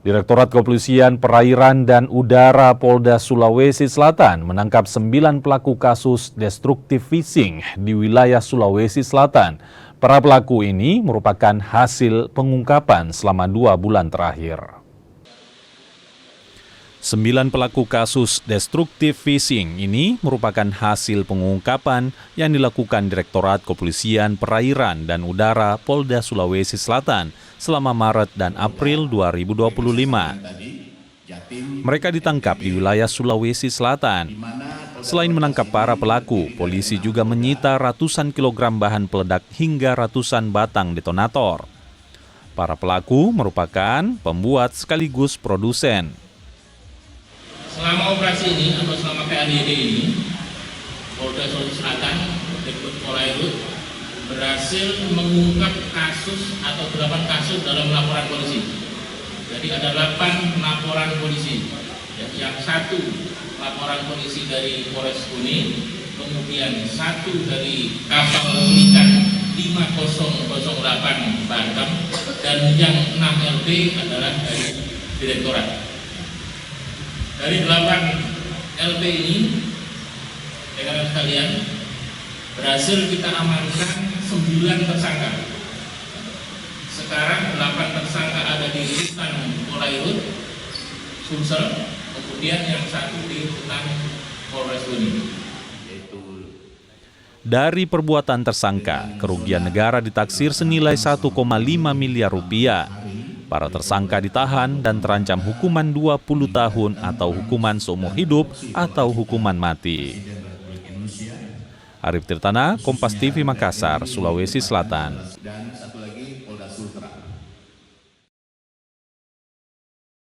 Direktorat Kepolisian Perairan dan Udara Polda Sulawesi Selatan menangkap 9 pelaku kasus destruktif fishing di wilayah Sulawesi Selatan. Para pelaku ini merupakan hasil pengungkapan selama 2 bulan terakhir. 9 pelaku kasus destruktif fishing ini merupakan hasil pengungkapan yang dilakukan Direktorat Kepolisian Perairan dan Udara Polda Sulawesi Selatan selama Maret dan April 2025. Mereka ditangkap di wilayah Sulawesi Selatan. Selain menangkap para pelaku, polisi juga menyita ratusan kilogram bahan peledak hingga ratusan batang detonator. Para pelaku merupakan pembuat sekaligus produsen. Selama operasi ini atau selama PADD ini, Polda Sulawesi Selatan, Direktorat Polairut, berhasil mengungkap kasus atau 8 kasus dalam laporan polisi. Jadi ada 8 laporan polisi. Yang 1 laporan polisi dari Polres Kuning, kemudian 1 dari kapal ikan 5008 Batam, dan yang 6 LB adalah dari Direktorat. Dari 8 LP ini, rekan-rekan sekalian, berhasil kita amankan 9 tersangka. Sekarang 8 tersangka ada di rutan Polairut, Sulsel, kemudian yang 1 di rutan Polres Kuning. Dari perbuatan tersangka, kerugian negara ditaksir senilai 1,5 miliar rupiah. Para tersangka ditahan dan terancam hukuman 20 tahun atau hukuman seumur hidup atau hukuman mati. Arif Tirtana, Kompas TV Makassar, Sulawesi Selatan.